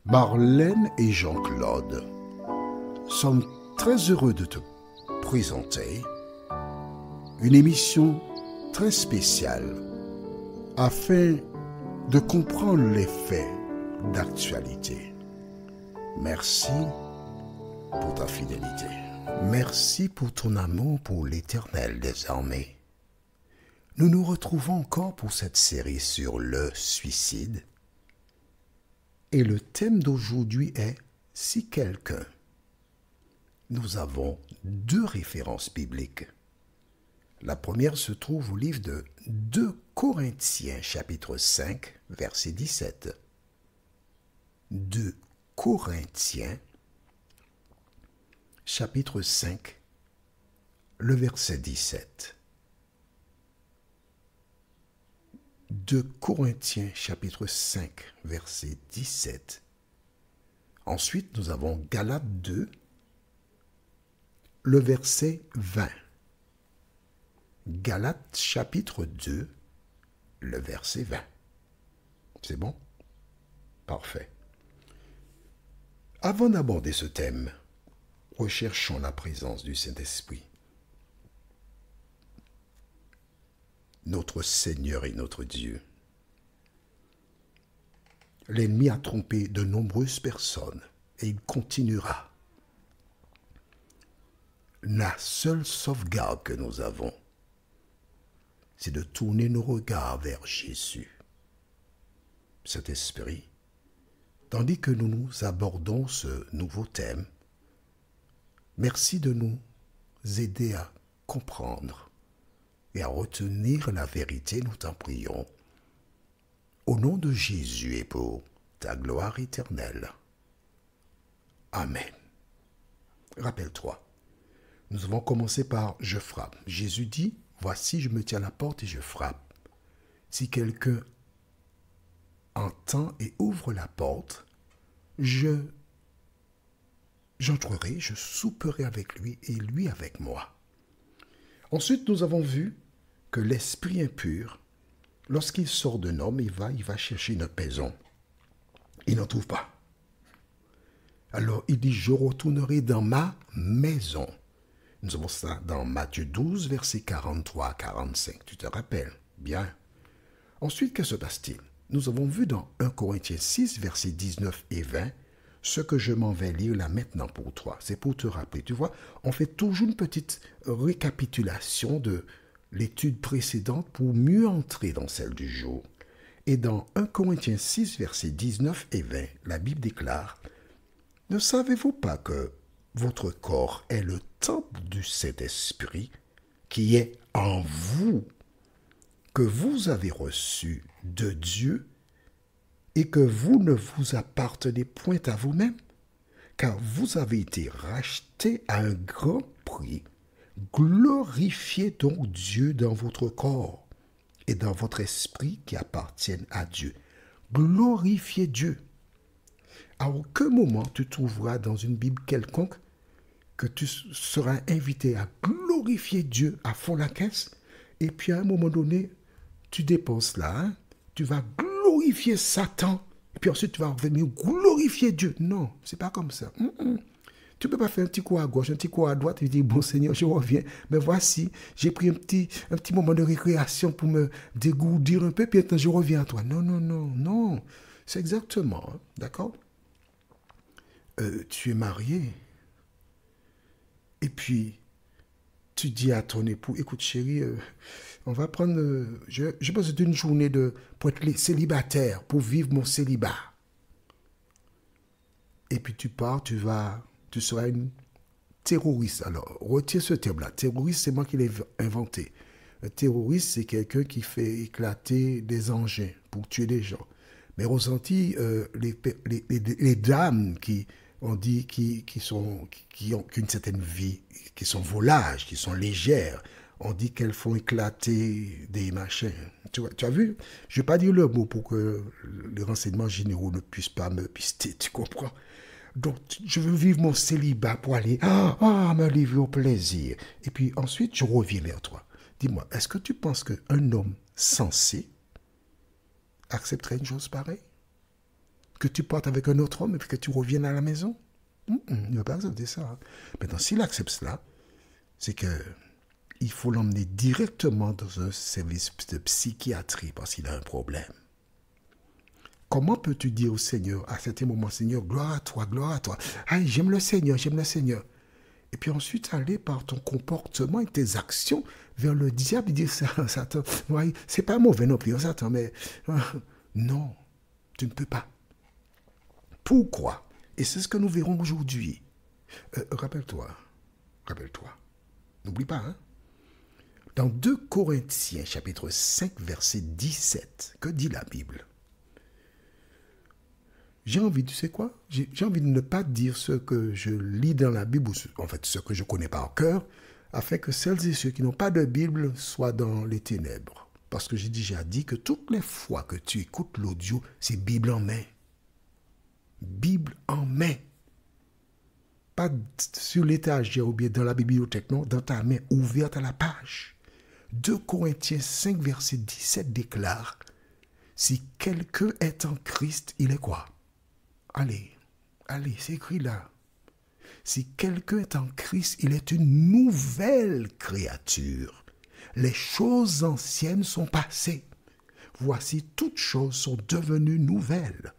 Marlène et Jean-Claude sommes très heureux de te présenter une émission très spéciale afin de comprendre les faits d'actualité. Merci pour ta fidélité. Merci pour ton amour pour l'Éternel désormais. Nous nous retrouvons encore pour cette série sur le suicide. Et le thème d'aujourd'hui est « Si quelqu'un ». Nous avons deux références bibliques. La première se trouve au livre de 2 Corinthiens, chapitre 5, verset 17. 2 Corinthiens, chapitre 5, le verset 17. 2 Corinthiens, chapitre 5, verset 17. Ensuite, nous avons Galates 2, le verset 20. Galates, chapitre 2, le verset 20. C'est bon? Parfait. Avant d'aborder ce thème, recherchons la présence du Saint-Esprit. Notre Seigneur et notre Dieu. L'ennemi a trompé de nombreuses personnes et il continuera. La seule sauvegarde que nous avons, c'est de tourner nos regards vers Jésus. Cet esprit, tandis que nous abordons ce nouveau thème, merci de nous aider à comprendre et à retenir la vérité, nous t'en prions. Au nom de Jésus et pour ta gloire éternelle. Amen. Rappelle-toi, nous avons commencé par « Je frappe ». Jésus dit « Voici, je me tiens à la porte et je frappe. Si quelqu'un entend et ouvre la porte, j'entrerai, je souperai avec lui et lui avec moi. » Ensuite, nous avons vu que l'esprit impur, lorsqu'il sort d'un homme, il va chercher une maison. Il n'en trouve pas. Alors, il dit, je retournerai dans ma maison. Nous avons ça dans Matthieu 12, versets 43 à 45. Tu te rappelles? Bien. Ensuite, que se passe-t-il? Nous avons vu dans 1 Corinthiens 6, versets 19 et 20, ce que je m'en vais lire là maintenant pour toi. C'est pour te rappeler. Tu vois, on fait toujours une petite récapitulation de l'étude précédente pour mieux entrer dans celle du jour. Et dans 1 Corinthiens 6, versets 19 et 20, la Bible déclare « Ne savez-vous pas que votre corps est le temple du Saint-Esprit qui est en vous, que vous avez reçu de Dieu et que vous ne vous appartenez point à vous-même, car vous avez été rachetés à un grand prix. Glorifiez donc Dieu dans votre corps et dans votre esprit qui appartiennent à Dieu. Glorifiez Dieu. À aucun moment tu trouveras dans une Bible quelconque que tu seras invité à glorifier Dieu à fond la caisse et puis à un moment donné, tu dépenses là, hein, tu vas glorifier Satan et puis ensuite tu vas venir glorifier Dieu. Non, c'est pas comme ça. Tu ne peux pas faire un petit coup à gauche, un petit coup à droite et dire, bon Seigneur, je reviens. Mais voici, j'ai pris un petit moment de récréation pour me dégourdir un peu, puis maintenant je reviens à toi. Non, non, non, non. C'est exactement, hein, d'accord? Tu es marié. Et puis, tu dis à ton époux, écoute chérie, on va prendre, je passe d'une journée pour être célibataire, pour vivre mon célibat. Et puis tu pars, tu seras une terroriste. Alors, retiens ce terme-là. Terroriste, c'est moi qui l'ai inventé. Un terroriste, c'est quelqu'un qui fait éclater des engins pour tuer des gens. Mais aux Antilles, les dames qui ont une certaine vie, qui sont volages, qui sont légères, on dit qu'elles font éclater des machins. Tu as vu? Je ne vais pas dire le mot pour que les renseignements généraux ne puissent pas me pister, tu comprends? Donc, je veux vivre mon célibat pour aller me livrer au plaisir. Et puis ensuite, je reviens vers toi. Dis-moi, est-ce que tu penses qu'un homme sensé accepterait une chose pareille? que tu partes avec un autre homme et puis que tu reviennes à la maison. Il ne va pas accepter ça. Maintenant, s'il accepte cela, c'est que il faut l'emmener directement dans un service de psychiatrie parce qu'il a un problème. Comment peux-tu dire au Seigneur, à certains moments, Seigneur, gloire à toi, gloire à toi. Ah, j'aime le Seigneur, j'aime le Seigneur. Et puis ensuite, aller par ton comportement et tes actions vers le diable et dire, Satan, ouais, c'est pas mauvais non plus, Satan, mais non, tu ne peux pas. Pourquoi? Et c'est ce que nous verrons aujourd'hui. Rappelle-toi, n'oublie pas, hein? Dans 2 Corinthiens, chapitre 5, verset 17, que dit la Bible? J'ai envie, tu sais quoi? J'ai envie de ne pas dire ce que je lis dans la Bible, ou en fait ce que je connais par cœur, afin que celles et ceux qui n'ont pas de Bible soient dans les ténèbres. Parce que j'ai déjà dit que toutes les fois que tu écoutes l'audio, c'est Bible en main. Bible en main. Pas sur l'étagère ou bien dans la bibliothèque, non, dans ta main ouverte à la page. 2 Corinthiens 5, verset 17 déclare, si quelqu'un est en Christ, il est quoi? Allez, c'est écrit là. Si quelqu'un est en Christ, il est une nouvelle créature. Les choses anciennes sont passées. Voici, toutes choses sont devenues nouvelles.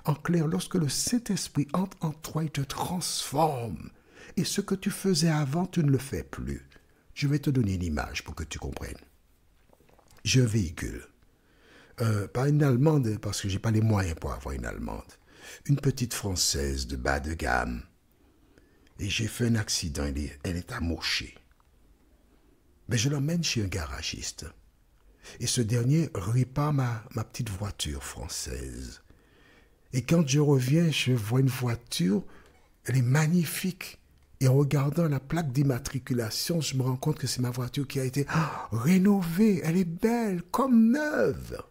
En clair, lorsque le Saint-Esprit entre en toi, il te transforme. Et ce que tu faisais avant, tu ne le fais plus. Je vais te donner une image pour que tu comprennes. Je véhicule. Pas une Allemande, parce que je n'ai pas les moyens pour avoir une Allemande. Une petite Française de bas de gamme. Et j'ai fait un accident, elle est amochée. Mais je l'emmène chez un garagiste. Et ce dernier répare ma petite voiture française. Et quand je reviens, je vois une voiture, elle est magnifique. Et en regardant la plaque d'immatriculation, je me rends compte que c'est ma voiture qui a été rénovée. Elle est belle, comme neuve.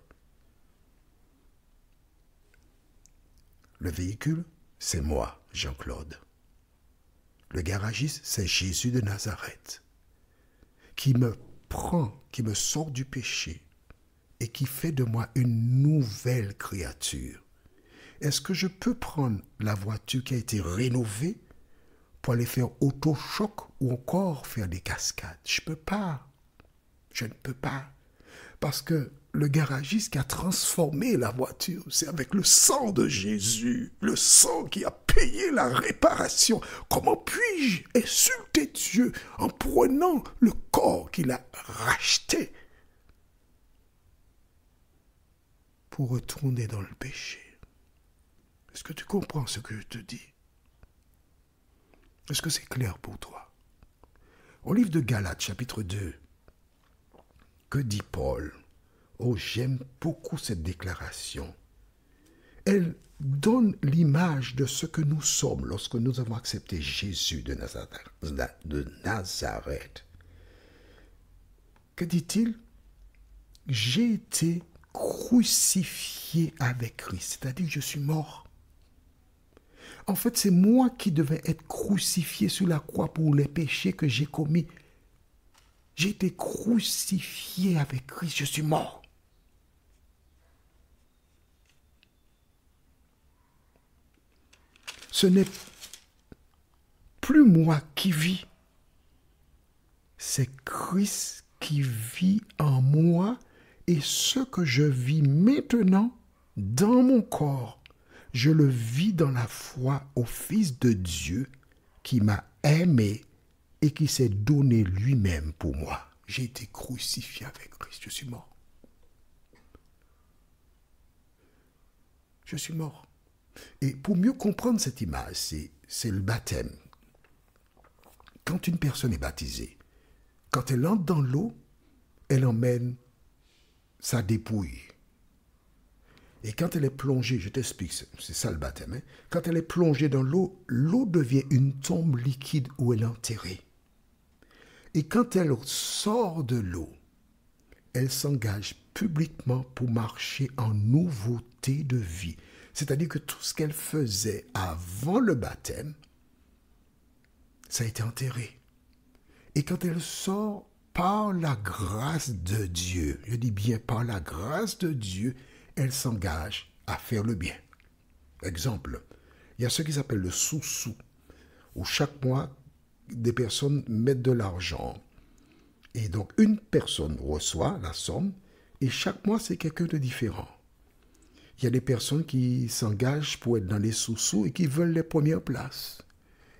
Le véhicule, c'est moi, Jean-Claude. Le garagiste, c'est Jésus de Nazareth, qui me prend, qui me sort du péché et qui fait de moi une nouvelle créature. Est-ce que je peux prendre la voiture qui a été rénovée pour aller faire autochoc ou encore faire des cascades? Je ne peux pas. Je ne peux pas. Parce que le garagiste qui a transformé la voiture, c'est avec le sang de Jésus, le sang qui a payé la réparation. Comment puis-je insulter Dieu en prenant le corps qu'il a racheté pour retourner dans le péché? Est-ce que tu comprends ce que je te dis? Est-ce que c'est clair pour toi? Au livre de Galates, chapitre 2, que dit Paul? Oh, j'aime beaucoup cette déclaration. Elle donne l'image de ce que nous sommes lorsque nous avons accepté Jésus de Nazareth. Que dit-il? J'ai été crucifié avec Christ, c'est-à-dire que je suis mort. En fait, c'est moi qui devais être crucifié sur la croix pour les péchés que j'ai commis. J'ai été crucifié avec Christ, je suis mort. Ce n'est plus moi qui vis, c'est Christ qui vit en moi et ce que je vis maintenant dans mon corps, je le vis dans la foi au Fils de Dieu qui m'a aimé et qui s'est donné lui-même pour moi. J'ai été crucifié avec Christ, je suis mort. Je suis mort. Et pour mieux comprendre cette image, c'est le baptême. Quand une personne est baptisée, quand elle entre dans l'eau, elle emmène sa dépouille. Et quand elle est plongée, je t'explique, c'est ça le baptême, hein? Quand elle est plongée dans l'eau, l'eau devient une tombe liquide où elle est enterrée. Et quand elle sort de l'eau, elle s'engage publiquement pour marcher en nouveauté de vie. C'est-à-dire que tout ce qu'elle faisait avant le baptême, ça a été enterré. Et quand elle sort par la grâce de Dieu, je dis bien par la grâce de Dieu, elle s'engage à faire le bien. Exemple, il y a ce qui s'appelle le sous-sous, où chaque mois, des personnes mettent de l'argent. Et donc, une personne reçoit la somme, et chaque mois, c'est quelqu'un de différent. Il y a des personnes qui s'engagent pour être dans les sous-sous et qui veulent les premières places.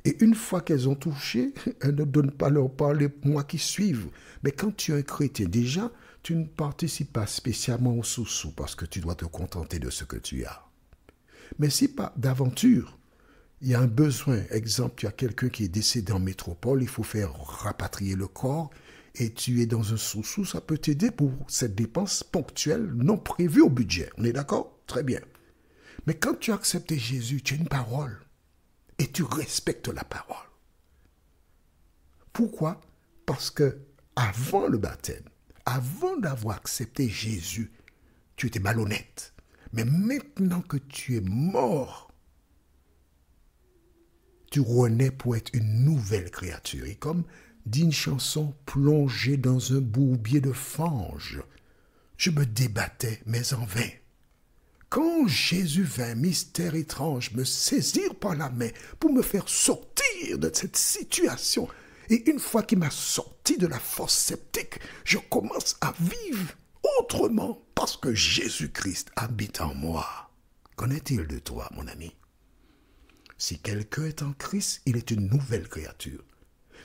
Et une fois qu'elles ont touché, elles ne donnent pas leur part les mois qui suivent. Mais quand tu es un chrétien, déjà, tu ne participes pas spécialement au sous-sous parce que tu dois te contenter de ce que tu as. Mais si par d'aventure, il y a un besoin, exemple, tu as quelqu'un qui est décédé en métropole, il faut faire rapatrier le corps, et tu es dans un sous-sous, ça peut t'aider pour cette dépense ponctuelle non prévue au budget. On est d'accord? Très bien. Mais quand tu as accepté Jésus, tu as une parole. Et tu respectes la parole. Pourquoi? Parce que avant le baptême, avant d'avoir accepté Jésus, tu étais malhonnête. Mais maintenant que tu es mort, tu renais pour être une nouvelle créature. Et comme dit une chanson, plongée dans un bourbier de fange, je me débattais, mais en vain. Quand Jésus vint, mystère étrange, me saisir par la main pour me faire sortir de cette situation, et une fois qu'il m'a sorti de la fosse sceptique, je commence à vivre autrement parce que Jésus-Christ habite en moi. Qu'en est-il de toi, mon ami? Si quelqu'un est en Christ, il est une nouvelle créature.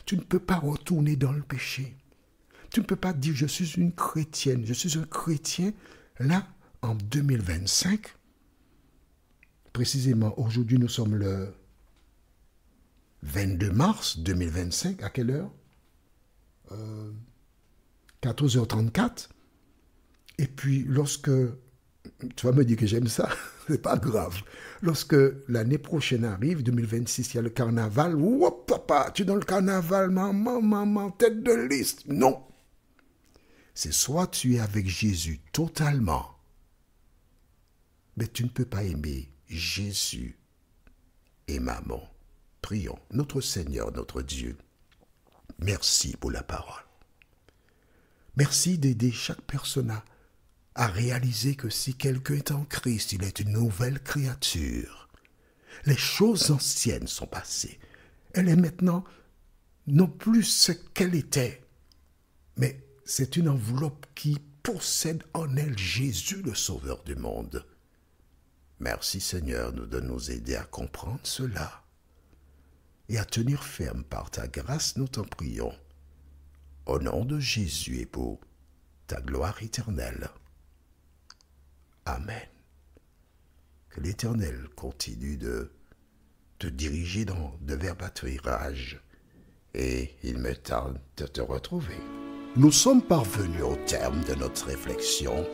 Tu ne peux pas retourner dans le péché. Tu ne peux pas dire je suis une chrétienne, je suis un chrétien, là, en 2025, précisément aujourd'hui nous sommes le 22 mars 2025, à quelle heure 14h34. Et puis lorsque, tu vas me dire que j'aime ça, c'est pas grave, lorsque l'année prochaine arrive, 2026, il y a le carnaval, oh papa, tu es dans le carnaval, maman, tête de liste. Non, c'est soit tu es avec Jésus totalement, mais tu ne peux pas aimer Jésus et maman. Prions, notre Seigneur, notre Dieu, merci pour la parole. Merci d'aider chaque personne à réaliser que si quelqu'un est en Christ, il est une nouvelle créature. Les choses anciennes sont passées. Elle est maintenant non plus ce qu'elle était, mais c'est une enveloppe qui possède en elle Jésus, le Sauveur du monde. Merci Seigneur de nous aider à comprendre cela et à tenir ferme par ta grâce, nous t'en prions. Au nom de Jésus et pour ta gloire éternelle. Amen. Que l'Éternel continue de te diriger de vers pâturage et il me tarde de te retrouver. Nous sommes parvenus au terme de notre réflexion.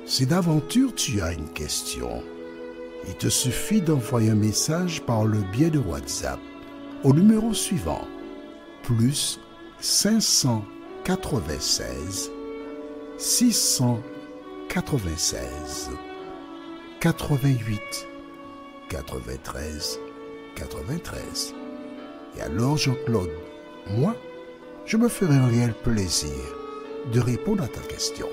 Si d'aventure tu as une question, il te suffit d'envoyer un message par le biais de WhatsApp au numéro suivant, plus 596 696 88 93 93. Et alors Jean-Claude, moi, je me ferai un réel plaisir de répondre à ta question.